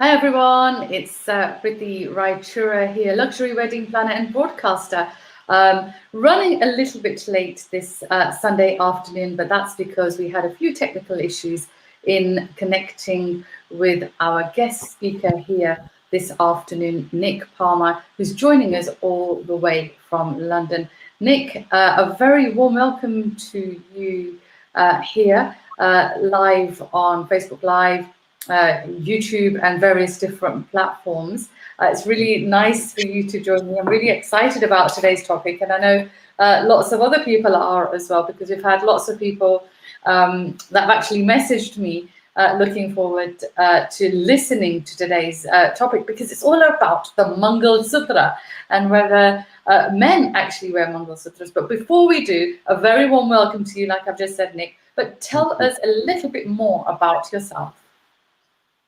Hi everyone, it's Priti Raichura here, luxury wedding planner and broadcaster. Running a little bit late this Sunday afternoon, but that's because we had a few technical issues in connecting with our guest speaker here this afternoon, Nik Parmar, who's joining us all the way from London. Nik, a very warm welcome to you here live on Facebook Live, YouTube and various different platforms. It's really nice for you to join me. I'm really excited about today's topic, and I know lots of other people are as well, because we've had lots of people that have actually messaged me looking forward to listening to today's topic, because it's all about the Mangal Sutra and whether men actually wear Mangal Sutras. But before we do, a very warm welcome to you, like I've just said, Nik, but tell us a little bit more about yourself.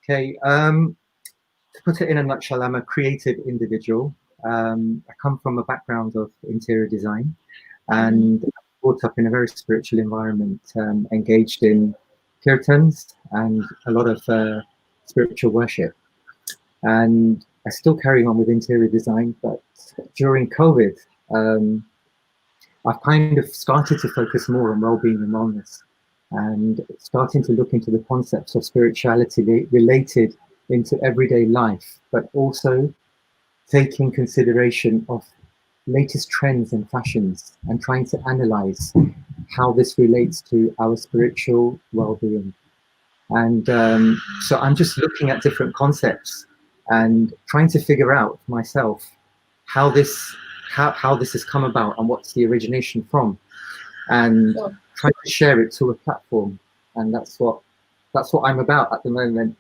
Okay, to put it in a nutshell, I'm a creative individual. I come from a background of interior design and brought up in a very spiritual environment, engaged in kirtans and a lot of spiritual worship. And I still carry on with interior design, but during COVID, I've kind of started to focus more on well-being and wellness, and starting to look into the concepts of spirituality related into everyday life, but also taking consideration of latest trends and fashions and trying to analyze how this relates to our spiritual well-being. And so I'm just looking at different concepts and trying to figure out myself how this has come about and what's the origination from, and try to share it to a platform. And that's what I'm about at the moment.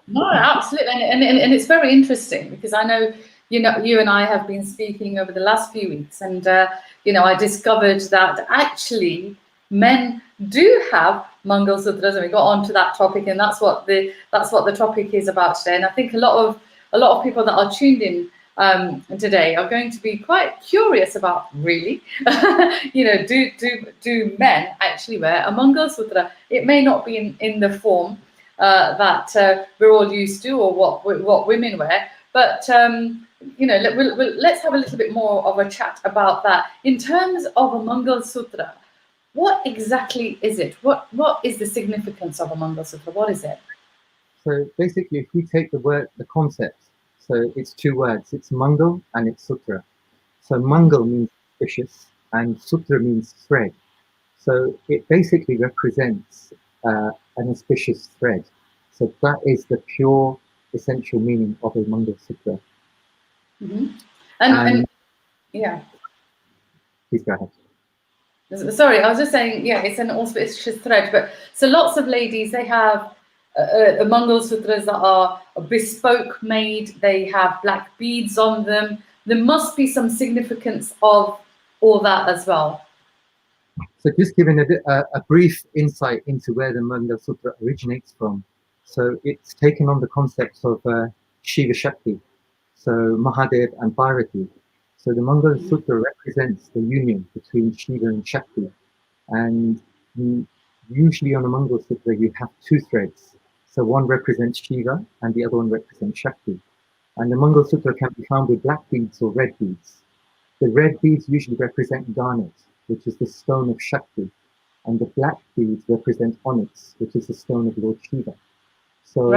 No, absolutely, and it's very interesting, because I know you and I have been speaking over the last few weeks, and I discovered that actually men do have Mangal Sutras, and we got onto that topic, and that's what the topic is about today. And I think a lot of people that are tuned in today are going to be quite curious about, really, do men actually wear a Mangal Sutra? It may not be in the form that we're all used to, or what women wear, but let's have a little bit more of a chat about that. In terms of a Mangal Sutra, what exactly is it? What is the significance of a Mangal Sutra? What is it? So basically, if we take the concept, so it's two words, it's Mangal and it's Sutra. So Mangal means auspicious and Sutra means thread. So it basically represents an auspicious thread. So that is the pure essential meaning of a Mangal Sutra. Mm-hmm. And yeah. Please go ahead. Sorry, I was just saying, yeah, it's an auspicious thread. But so lots of ladies, they have Mangal Sutras that are bespoke made. They have black beads on them. There must be some significance of all that as well. So just giving a brief insight into where the Mangal Sutra originates from. So it's taken on the concepts of Shiva Shakti, so Mahadev and Parvati. So the Mangal Sutra represents the union between Shiva and Shakti. And usually on a Mangal Sutra, you have two threads. So one represents Shiva and the other one represents Shakti. And the Mangal Sutra can be found with black beads or red beads. The red beads usually represent garnet, which is the stone of Shakti, and the black beads represent onyx, which is the stone of Lord Shiva. So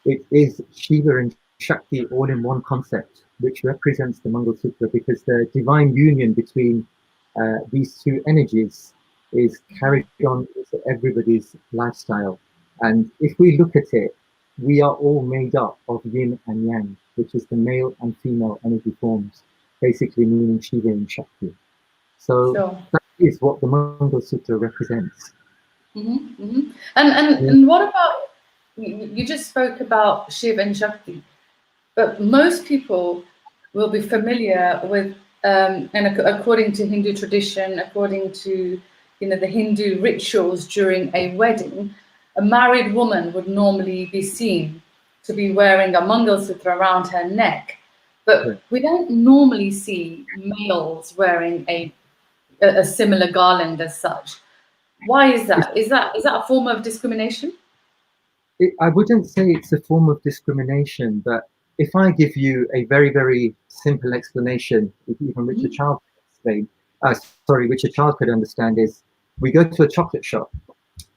it is Shiva and Shakti all in one concept, which represents the Mangal Sutra, because the divine union between these two energies is carried on into everybody's lifestyle. And if we look at it, we are all made up of yin and yang, which is the male and female energy forms, basically meaning Shiva and Shakti. So that is what the Mangal Sutra represents. Mm-hmm, mm-hmm. And what about, you just spoke about Shiva and Shakti, but most people will be familiar with, and according to Hindu tradition, according to the Hindu rituals during a wedding, a married woman would normally be seen to be wearing a Mangal Sutra around her neck, but we don't normally see males wearing a similar garland as such. Why is that? Is that a form of discrimination? I wouldn't say it's a form of discrimination, but if I give you a very, very simple explanation, even which a child could explain, which a child could understand, is we go to a chocolate shop.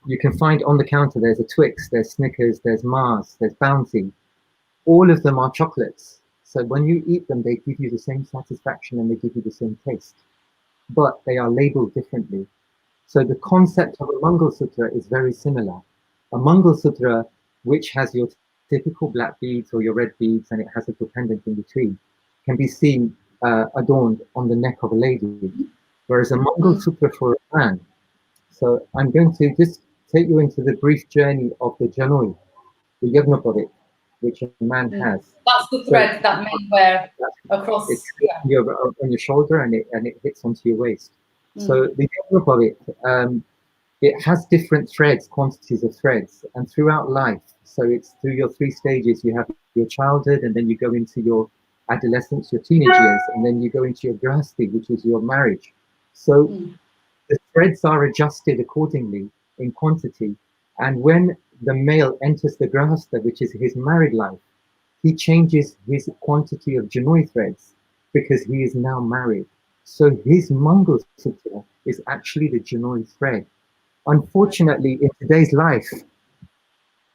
You can find on the counter there's a Twix, there's Snickers, there's Mars, there's Bounty. All of them are chocolates. So when you eat them, they give you the same satisfaction and they give you the same taste, but they are labeled differently. So the concept of a Mangal Sutra is very similar. A Mangal Sutra, which has your typical black beads or your red beads, and it has a pendant in between, can be seen adorned on the neck of a lady. Whereas a Mangal Sutra for a man. So I'm going to just take you into the brief journey of the Janoi, the Yagna, which a man has. That's the thread that men wear across. It's on your shoulder and it hits onto your waist. So the Yagna, it has different threads, quantities of threads, and throughout life. So it's through your 3 stages. You have your childhood, and then you go into your adolescence, your teenage years, and then you go into your grahasti, which is your marriage. So the threads are adjusted accordingly in quantity. And when the male enters the grahastha, which is his married life, he changes his quantity of Janoi threads because he is now married. So his Mangal Sutra is actually the Janoi thread. Unfortunately, in today's life,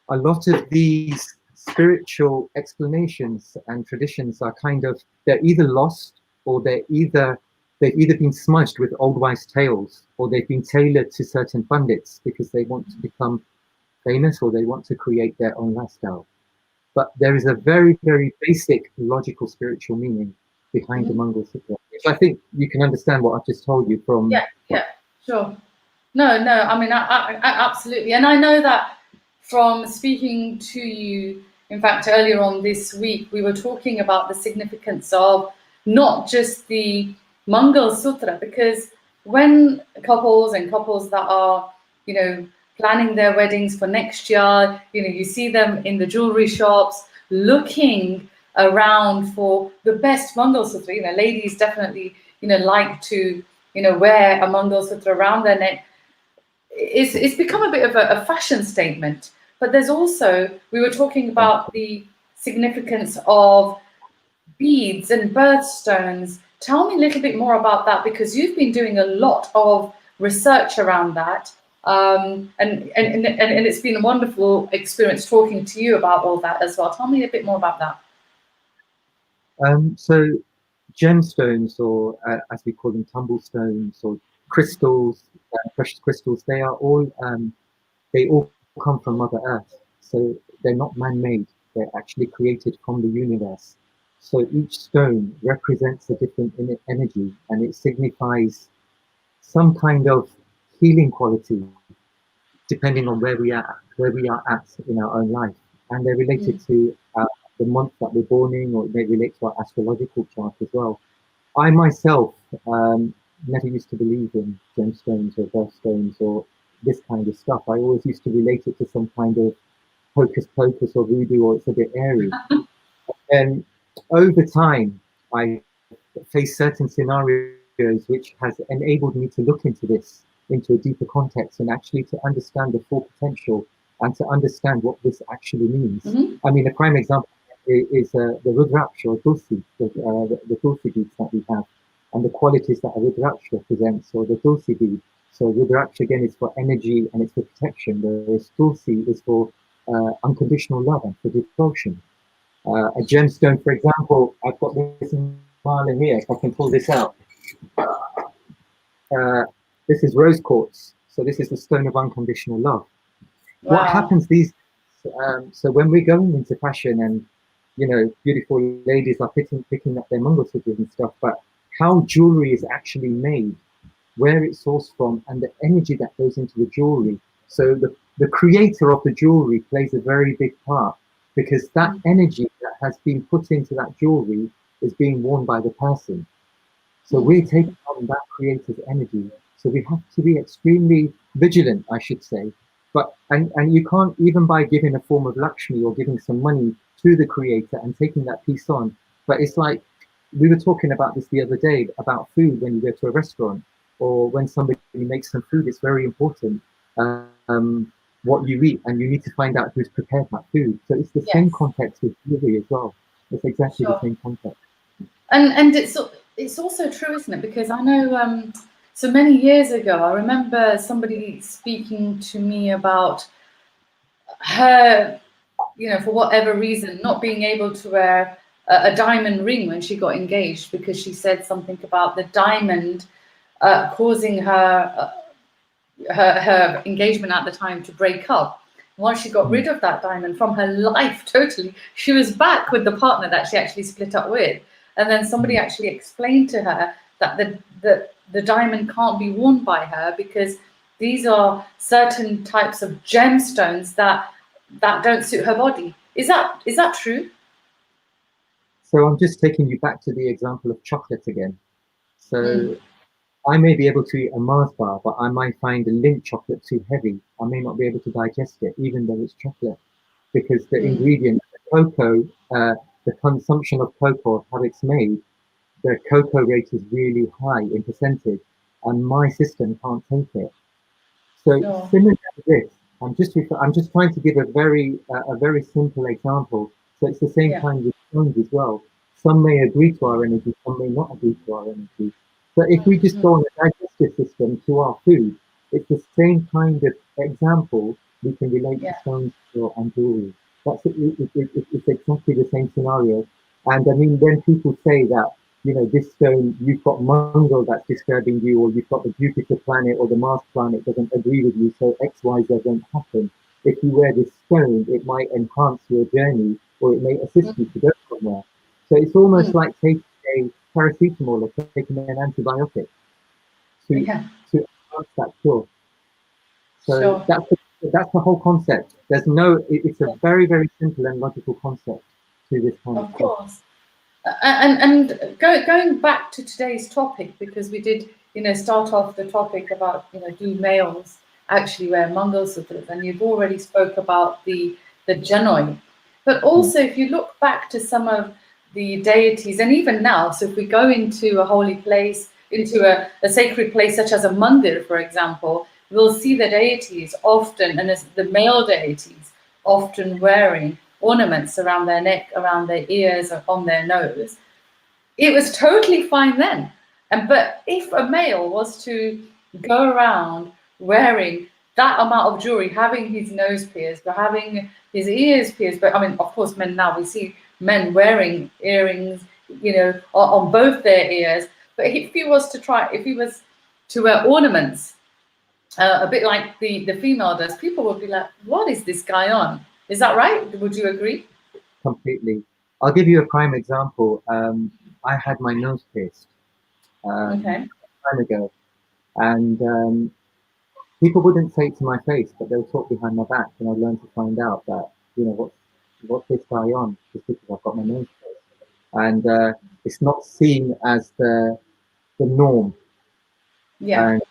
a lot of these spiritual explanations and traditions are they're either lost or they've either been smudged with old wives' tales, or they've been tailored to certain pundits because they want to become famous or they want to create their own lifestyle. But there is a very, very basic logical spiritual meaning behind the Mangal Sutra, which I think you can understand what I've just told you from. Yeah, sure. No, I mean, I absolutely. And I know that from speaking to you, in fact, earlier on this week, we were talking about the significance of not just the Mangal Sutra, because when couples that are, planning their weddings for next year, you see them in the jewelry shops looking around for the best Mangal Sutra. Ladies definitely, like to, wear a Mangal Sutra around their neck. It's become a bit of a fashion statement. But there's also, we were talking about the significance of beads and birthstones. Tell me a little bit more about that, because you've been doing a lot of research around that. And it's been a wonderful experience talking to you about all that as well. Tell me a bit more about that. So gemstones, or as we call them, tumblestones, or crystals, precious crystals, they all come from Mother Earth. So they're not man-made. They're actually created from the universe. So each stone represents a different energy, and it signifies some kind of healing quality, depending on where we are at in our own life. And they're related to the month that we're born in, or they relate to our astrological chart as well. I myself never used to believe in gemstones or birthstones or this kind of stuff. I always used to relate it to some kind of hocus pocus or voodoo, or it's a bit airy. And over time, I faced certain scenarios which has enabled me to look into this, into a deeper context, and actually to understand the full potential and to understand what this actually means. I mean, a prime example is the Rudraksha or Tulsi, the Tulsi beads that we have, and the qualities that a Rudraksha presents, or the Tulsi bead. So Rudraksha again is for energy and it's for protection, whereas Tulsi is for unconditional love and for devotion. A gemstone, for example, I've got this mala here, if I can pull this out. This is rose quartz, so this is the stone of unconditional love. Wow. What happens so when we're going into fashion and, beautiful ladies are picking up their Mangal Sutras and stuff, but how jewelry is actually made, where it's sourced from, and the energy that goes into the jewelry. So the creator of the jewelry plays a very big part, because that energy that has been put into that jewelry is being worn by the person. So we're taking on that creative energy. So we have to be extremely vigilant, I should say. But and you can't, even by giving a form of Lakshmi or giving some money to the creator and taking that piece on. But it's like, we were talking about this the other day about food. When you go to a restaurant or when somebody makes some food, it's very important. what you eat, and you need to find out who's prepared that food. So it's the same Yes, context with jewelry as well. It's exactly the sure. same context. And it's also true, isn't it? Because I know so many years ago, I remember somebody speaking to me about her, you know, for whatever reason, not being able to wear a diamond ring when she got engaged because she said something about the diamond causing her engagement at the time to break up. Once she got rid of that diamond from her life totally, she was back with the partner that she actually split up with. And then somebody actually explained to her that the diamond can't be worn by her because these are certain types of gemstones that don't suit her body. Is that true? So I'm just taking you back to the example of chocolate again. Mm, So I may be able to eat a Mars bar, but I might find a Lindt chocolate too heavy. I may not be able to digest it, even though it's chocolate, because the mm, ingredient, cocoa, the consumption of cocoa, how it's made, the cocoa rate is really high in percentage, and my system can't take it. So sure. similar to this, I'm just trying to give a very simple example. So it's the same Yeah. kind with stones as well. Some may agree to our energy, some may not agree to our energy. So if we just Mm, go on a digestive system to our food, it's the same kind of example we can relate to yeah. stones and jewelry. It's exactly the same scenario. And I mean, when people say that, you know, this stone, you've got Mangal that's disturbing you, or you've got the Jupiter planet or the Mars planet doesn't agree with you, so X, Y, Z won't happen. If you wear this stone, it might enhance your journey, or it may assist you Mm, to go somewhere. So it's almost mm, like taking a paracetamol or taking an antibiotic to yeah. to enhance that cure. So Sure. that's the whole concept. There's no, it's a very, very simple and logical concept to this kind of Of stuff. course. And going back to today's topic, because we did, you know, start off the topic about, you know, do males actually wear Mangal Sutras, and you've already spoke about the Janoi. But Mm. also, if you look back to some of the deities, and even now, so if we go into a holy place, into a sacred place such as a mandir, for example, we'll see the deities often, and as the male deities, often wearing ornaments around their neck, around their ears, or on their nose. It was totally fine then. And but if a male was to go around wearing that amount of jewelry, having his nose pierced, but having his ears pierced, but I mean, of course, men now we see men wearing earrings, you know, on both their ears. But if he was to wear ornaments, a bit like the female does, people would be like, "What is this guy on?" Is that right? Would you agree? Completely. I'll give you a prime example. I had my nose pierced Okay. time ago, and people wouldn't say it to my face, but they'll talk behind my back, and I learned to find out that, you know, what's this guy on? Just because I've got my nose pierced, and it's not seen as the norm, Yeah. and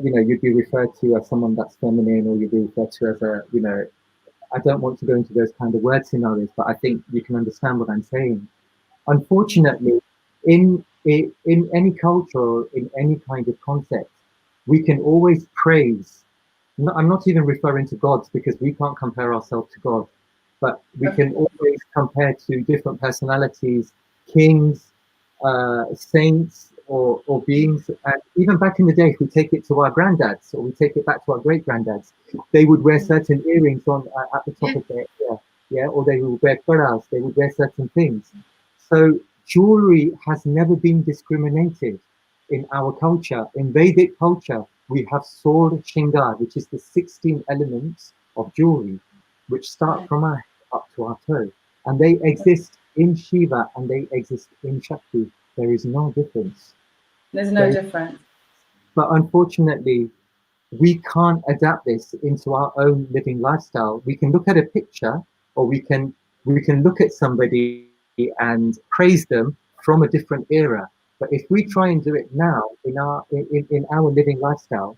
you know, you'd be referred to as someone that's feminine, or you'd be referred to as a, you know, I don't want to go into those kind of word scenarios, but I think you can understand what I'm saying. Unfortunately, in any culture or in any kind of concept, we can always praise. No, I'm not even referring to gods because we can't compare ourselves to God, but we Of can course. always compare to different personalities, kings, saints, or beings. And even back in the day, if we take it to our granddads or we take it back to our great granddads, they would wear certain earrings on at the top Yeah. of their ear, yeah, or they would wear koras, they would wear certain things. So jewelry has never been discriminated in our culture. In Vedic culture, we have sword shingar, which is the 16 elements of jewelry, which start Right. from our head up to our toe. And they exist in Shiva and they exist in Shakti. There is no difference. There's no There is, difference. but unfortunately, we can't adapt this into our own living lifestyle. We can look at a picture, or we can look at somebody and praise them from a different era. But if we try and do it now in our living lifestyle,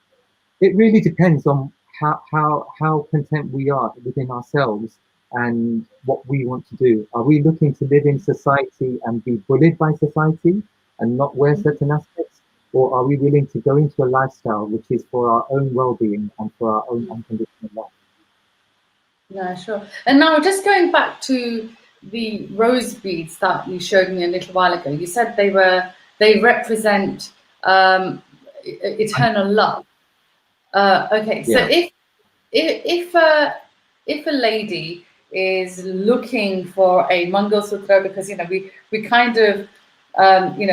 it really depends on how content we are within ourselves and what we want to do. Are we looking to live in society and be bullied by society and not wear certain aspects? Or are we willing to go into a lifestyle which is for our own well being and for our own unconditional love? No, sure. And now just going back to the rose beads that you showed me a little while ago, you said they represent eternal love. Okay, so Yeah. if if a lady is looking for a Mangal Sutra, because we kind of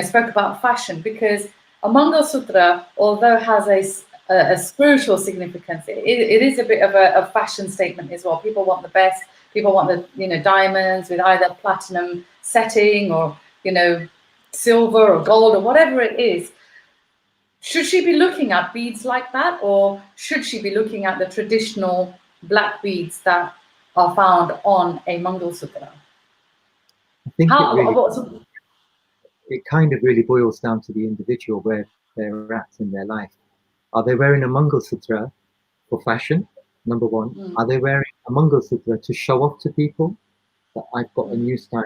spoke about fashion, because a Mangal Sutra, although has a spiritual significance, it is a bit of a fashion statement as well. People want the best. People want the diamonds with either platinum setting or silver or gold or whatever it is. Should she be looking at beads like that, or should she be looking at the traditional black beads that are found on a Mangal Sutra? I think How? What, it kind of really boils down to the individual where they're at in their life. Are they wearing a Mangal Sutra for fashion? Number one. mm, Are they wearing a Mangal Sutra to show off to people that I've got a mm, new style?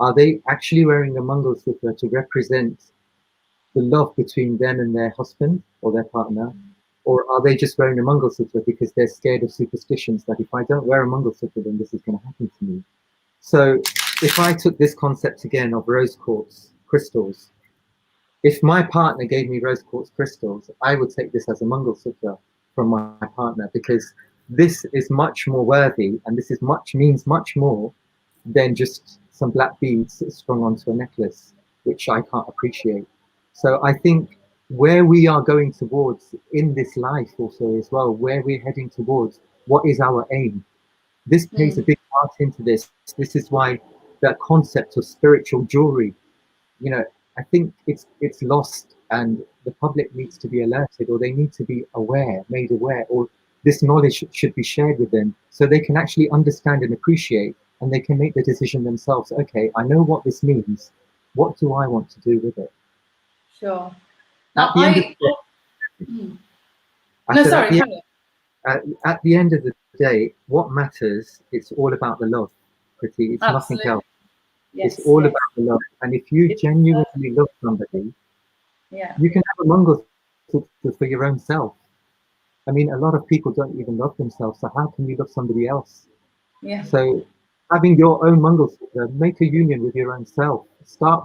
Are they actually wearing a Mangal Sutra to represent the love between them and their husband or their partner? Or are they just wearing a Mangal Sutra because they're scared of superstitions that if I don't wear a Mangal Sutra, then this is going to happen to me? So if I took this concept again of rose quartz crystals, if my partner gave me rose quartz crystals, I would take this as a Mangal Sutra from my partner, because this is much more worthy, and this is means much more than just some black beads strung onto a necklace, which I can't appreciate. So I think where we are going towards in this life also as well, where we're heading towards, what is our aim? This plays a mm, big part into this. This is why the concept of spiritual jewelry, you know, I think it's lost, and the public needs to be alerted, or they need to be aware, made aware, or this knowledge should be shared with them so they can actually understand and appreciate, and they can make the decision themselves. Okay, I know what this means. What do I want to do with it? sure. At Now the end of the day, mm. I No, said sorry, carry on. at the end of the day, what matters? It's all about the love, pretty. It's nothing Absolutely. else. It's Yes, all yes. about the love. And if you It's genuinely love somebody, yeah, you can have a Mongol for your own self. I mean, a lot of people don't even love themselves, so how can you love somebody else? yeah. So having your own Mangalsutra, make a union with your own self. Start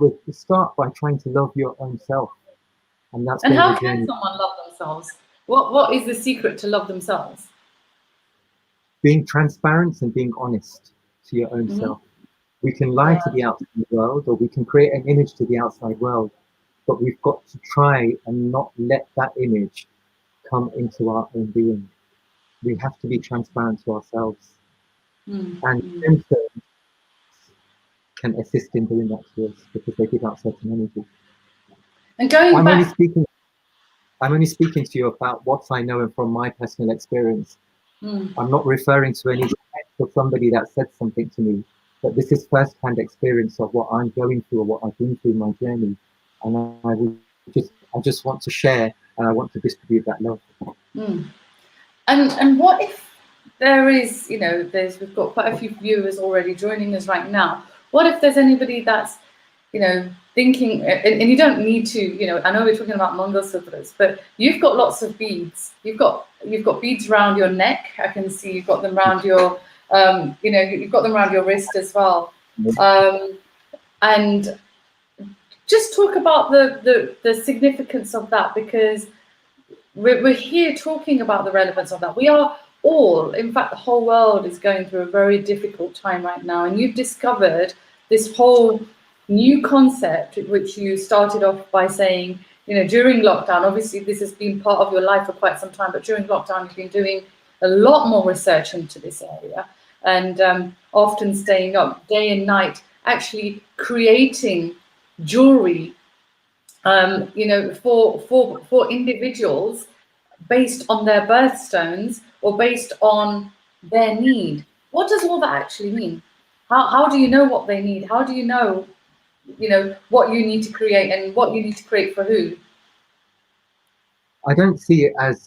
by trying to love your own self, and that's And where the how can journey. someone love themselves? What is the secret to love themselves? Being transparent and being honest to your own Hmm. self. We can lie Yeah, to the outside world, or we can create an image to the outside world, but we've got to try and not let that image come into our own being. We have to be transparent to ourselves, mm, and mm. gemstones can assist in doing that to us because they give out certain energy. And going I'm only back, speaking. I'm only speaking to you about what I know and from my personal experience. mm, I'm not referring to any text or somebody that said something to me, but this is first-hand experience of what I'm going through or what I've been through in my journey, and I just want to share, and I want to distribute that love. mm. And what if there is, we've got quite a few viewers already joining us right now. What if there's anybody that's, thinking, and you don't need to, I know we're talking about Mangal Sutras, but you've got lots of beads. You've got beads around your neck. I can see you've got them around your, you've got them around your wrist as well. Um, and just talk about the significance of that, because we're here talking about the relevance of that. We are all, in fact, the whole world is going through a very difficult time right now. And you've discovered this whole new concept, which you started off by saying, during lockdown, obviously this has been part of your life for quite some time, but during lockdown, you've been doing a lot more research into this area, and often staying up day and night, actually creating jewelry, for individuals based on their birthstones or based on their need. What does all that actually mean? How do you know what they need? How do you know, what you need to create and what you need to create for who? I don't see it as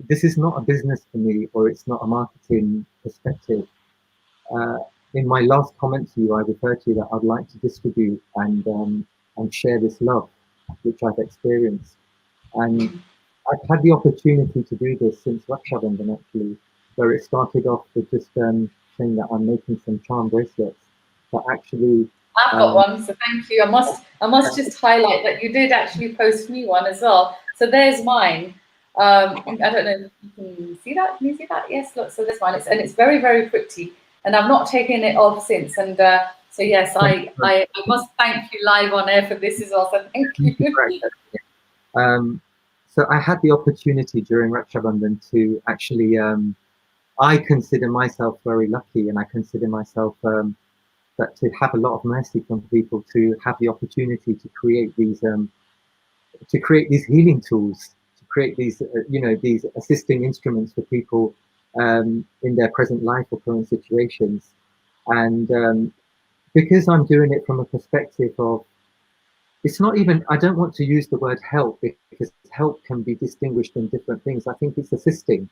this is not a business for me, or it's not a marketing perspective. Uh, in my last comment to you, I referred to that I'd like to distribute and share this love, which I've experienced. And Mm, I've had the opportunity to do this since Raksha Bandhan, actually. where it started off with just saying that I'm making some charm bracelets, but actually, I've got um, one, so thank you. I must just highlight that you did actually post me one as well. So there's mine. I don't know if you can see that. Can you see that? Yes, look. So there's mine. It's very very pretty, and I've not taken it off since. And so yes, I must thank you live on air for this as well. So thank thank you you. for it. Um, so I had the opportunity during Raksha Bandhan to actually, I consider myself very lucky, and I consider myself that to have a lot of mercy from people, to have the opportunity to create these healing tools, to create these these assisting instruments for people in their present life or current situations, and because I'm doing it from a perspective of, it's not even, I don't want to use the word help, because help can be distinguished in different things. I think it's assisting.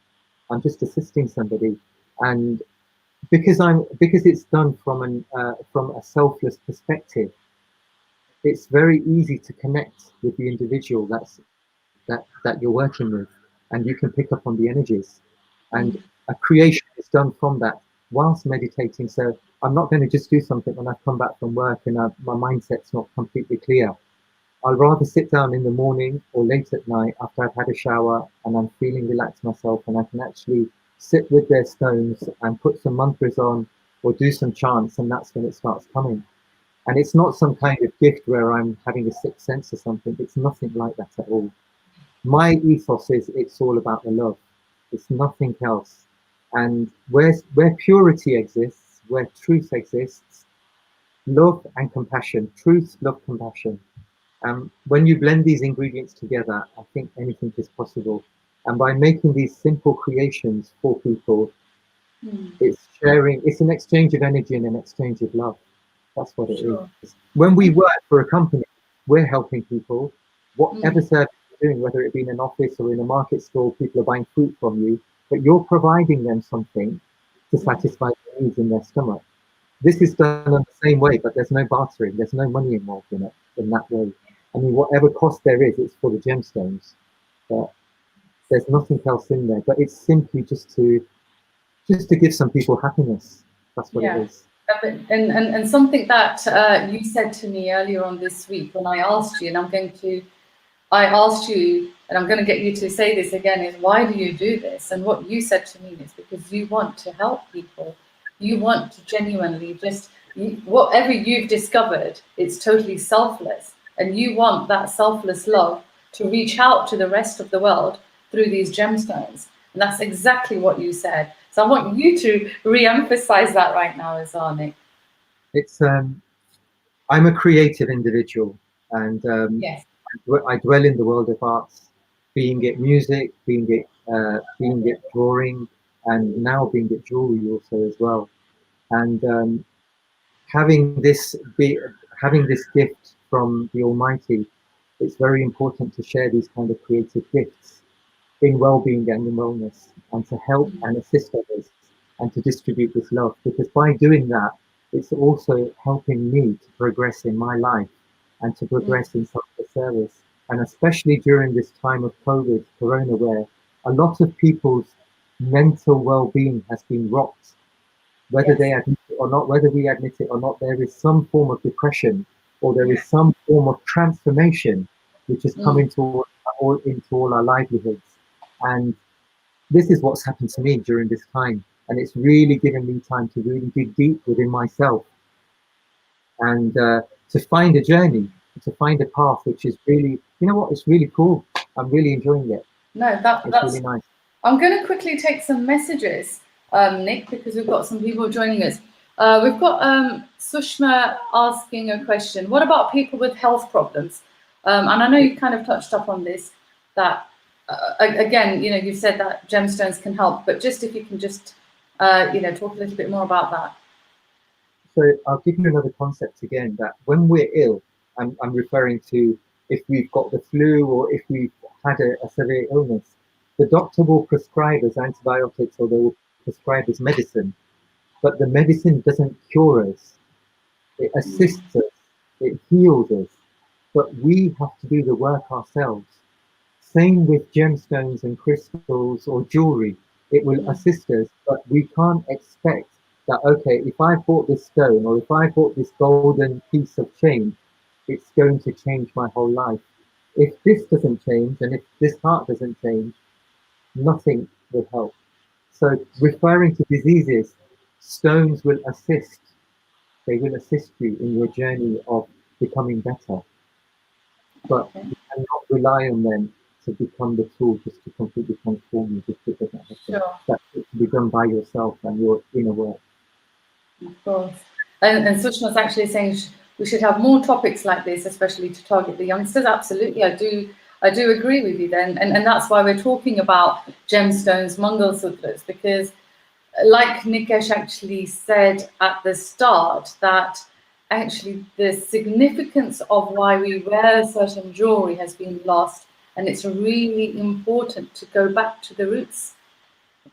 I'm just assisting somebody, and because it's done from a selfless perspective, it's very easy to connect with the individual that you're working with, and you can pick up on the energies, and a creation is done from that whilst meditating. So I'm not going to just do something when I've come back from work and my mindset's not completely clear. I'll rather sit down in the morning or late at night after I've had a shower and I'm feeling relaxed myself, and I can actually sit with their stones and put some mantras on or do some chants, and that's when it starts coming. And it's not some kind of gift where I'm having a sixth sense or something. It's nothing like that at all. My ethos is, it's all about the love. It's nothing else. And where purity exists, where truth exists, love and compassion, truth, love, compassion. When you blend these ingredients together, I think anything is possible. And by making these simple creations for people, it's sharing, it's an exchange of energy and an exchange of love. That's what it Sure. is. When we work for a company, we're helping people, whatever Mm. service you're doing, whether it be in an office or in a market stall, people are buying fruit from you, but you're providing them something to satisfy their needs in their stomach. This is done in the same way, but there's no bartering, there's no money involved in it in that way. I mean, whatever cost there is, it's for the gemstones, but there's nothing else in there. But it's simply just to give some people happiness. That's what it Yeah. is. And something that you said to me earlier on this week when I asked you, and I asked you, and I'm going to get you to say this again, is why do you do this? And what you said to me is because you want to help people. You want to genuinely whatever you've discovered, it's totally selfless. And you want that selfless love to reach out to the rest of the world through these gemstones. And that's exactly what you said. So I want you to re-emphasize that right now as well, Nik. It's I'm a creative individual, and Yes. I dwell in the world of arts, being it music, being it drawing, and now being it jewelry also as well. And having this be having this gift from the Almighty, it's very important to share these kind of creative gifts in well-being and in wellness, and to help and assist others, and to distribute this love. Because by doing that, it's also helping me to progress in my life and to progress in social service. And especially during this time of COVID, Corona, where a lot of people's mental well-being has been rocked, whether Yes. they admit it or not, whether we admit it or not, there is some form of depression, or there Yeah. is some form of transformation which has come Mm. into all our livelihoods. And this is what's happened to me during this time. And it's really given me time to really dig deep within myself, and to find a journey, to find a path which is really, you know what, it's really cool. I'm really enjoying it. No, It's that's. really nice. I'm going to quickly take some messages, Nik, because we've got some people joining us. We've got Sushma asking a question. What about people with health problems? And I know you kind of touched up on this. That again, you said that gemstones can help, but just if you can just talk a little bit more about that. So I'll give you another concept again, that when we're ill, I'm referring to if we've got the flu or if we've had a severe illness, the doctor will prescribe us antibiotics, or they will prescribe us medicine, but the medicine doesn't cure us. It assists us, it heals us, but we have to do the work ourselves. Same with gemstones and crystals or jewelry. It will assist us, but we can't expect that, okay, if I bought this stone or if I bought this golden piece of chain, it's going to change my whole life. If this doesn't change and if this heart doesn't change, nothing will help. So referring to diseases, stones will assist. They will assist you in your journey of becoming better. But Okay. you cannot rely on them to become the tool just to completely transform you. Just it doesn't happen. Sure. That's to be done by yourself and your inner work. Of course. And Sushma's actually saying we should have more topics like this, especially to target the youngsters. Absolutely, I do agree with you then. And that's why we're talking about gemstones, Mangal Sutras, because like Nikesh actually said at the start, that actually the significance of why we wear certain jewelry has been lost. And it's really important to go back to the roots.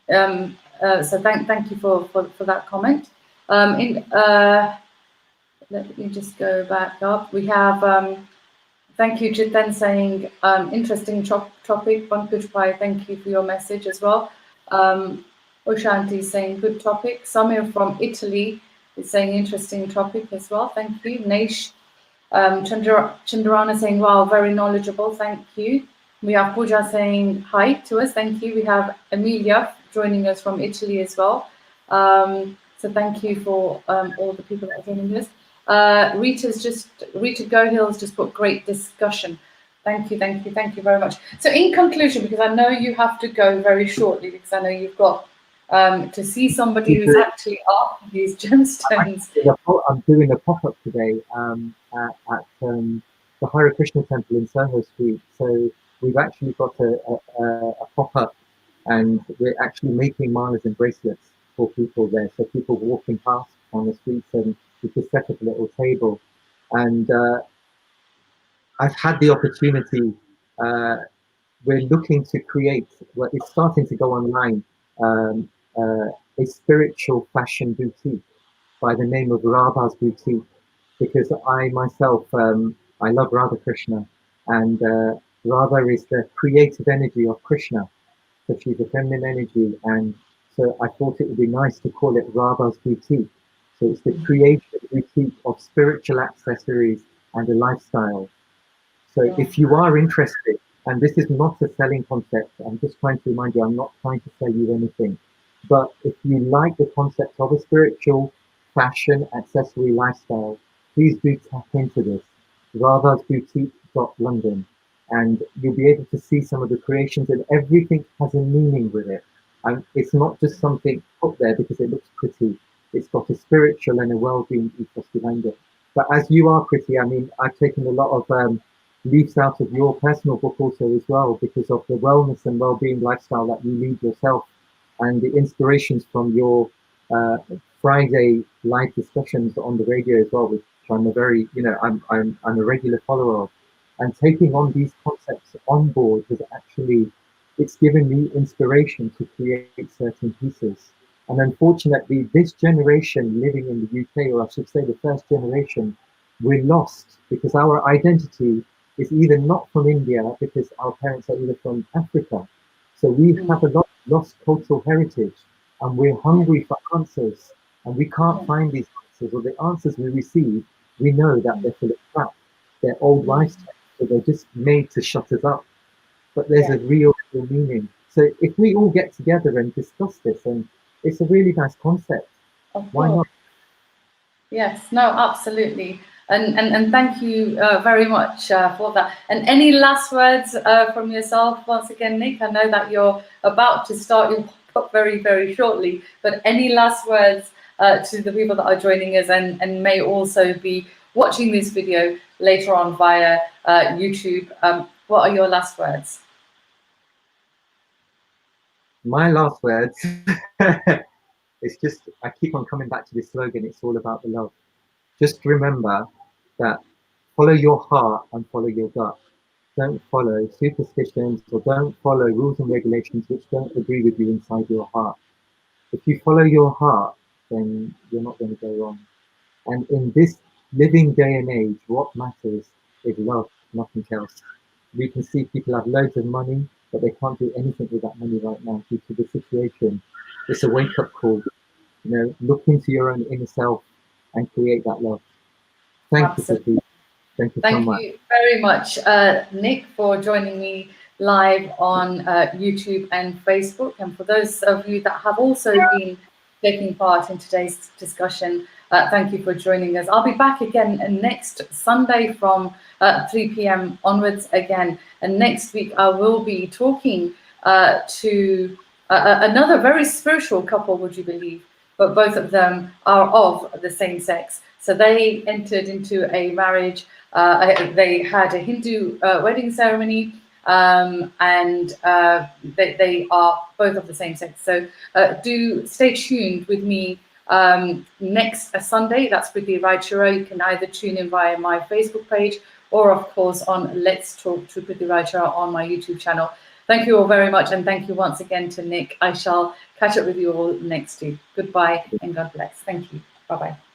So thank you for that comment. Let me just go back up. We have, thank you, Jiten, saying, interesting topic. Pankaj Pai, thank you for your message as well. Oshanti saying, good topic. Samir from Italy is saying, interesting topic as well. Thank you. Naish Chandrana saying, wow, very knowledgeable. Thank you. We have Pooja saying hi to us. Thank you. We have Emilia joining us from Italy as well. So thank you for all the people that are joining us. Rita Gohill's just put great discussion. Thank you very much. So in conclusion, because I know you have to go very shortly, because I know you've got to see somebody who's actually after these gemstones. I'm doing a pop-up today at the Hare Krishna Temple in Soho Street. So we've actually got a pop-up, and we're actually making malas and bracelets for people there. So people walking past on the streets, and we just set up a little table. And I've had the opportunity. We're looking to create. Well, it's starting to go online. Um, a spiritual fashion boutique by the name of Radha's Boutique, because I myself, I love Radha Krishna, and Radha is the creative energy of Krishna. So she's a feminine energy, and so I thought it would be nice to call it Radha's Boutique. So it's the creative boutique of spiritual accessories and a lifestyle. So if you are interested, and this is not a selling concept, I'm just trying to remind you, I'm not trying to sell you anything. But if you like the concept of a spiritual fashion accessory lifestyle, please do tap into this. Radha's Boutique.London, and you'll be able to see some of the creations, and everything has a meaning with it. And it's not just something put there because it looks pretty. It's got a spiritual and a well-being ethos behind it. But as you are pretty, I mean, I've taken a lot of leaves out of your personal book also as well, because of the wellness and well-being lifestyle that you lead yourself, and the inspirations from your Friday live discussions on the radio as well, which I'm a very, I'm a regular follower of, and taking on these concepts on board has actually, it's given me inspiration to create certain pieces. And unfortunately, this generation living in the UK, or I should say the first generation, we're lost because our identity is either not from India because our parents are either from Africa. So we have a lot of lost cultural heritage, and we're hungry for answers, and we can't find these answers, or the answers we receive, we know that they're full of crap. They're old wives' tales, so they're just made to shut us up. But there's a real meaning. So if we all get together and discuss this, and it's a really nice concept. Why not? Yes, no, absolutely. And thank you very much for that. And any last words from yourself once again, Nick? I know that you're about to start your pop very, very shortly, but any last words to the people that are joining us and may also be watching this video later on via YouTube? What are your last words? My last words, it's just, I keep on coming back to this slogan, it's all about the love. Just remember that follow your heart and follow your gut. Don't follow superstitions, or don't follow rules and regulations which don't agree with you inside your heart. If you follow your heart, then you're not going to go wrong. And in this living day and age, what matters is love, nothing else. We can see people have loads of money, but they can't do anything with that money right now due to the situation. It's a wake-up call. You know, look into your own inner self and create that love. Thank you, Absolutely. Priti. Thank you so Thank much. you very much, Nick, for joining me live on YouTube and Facebook. And for those of you that have also been taking part in today's discussion, thank you for joining us. I'll be back again next Sunday from 3 p.m. onwards again. And next week, I will be talking to another very spiritual couple, would you believe? But both of them are of the same sex. So they entered into a marriage. They had a Hindu wedding ceremony, and they are both of the same sex. So do stay tuned with me next Sunday. That's Priti Raichura. You can either tune in via my Facebook page or, of course, on Let's Talk to Priti Raichura on my YouTube channel. Thank you all very much, and thank you once again to Nick. I shall catch up with you all next week. Goodbye and God bless. Thank you. Bye-bye.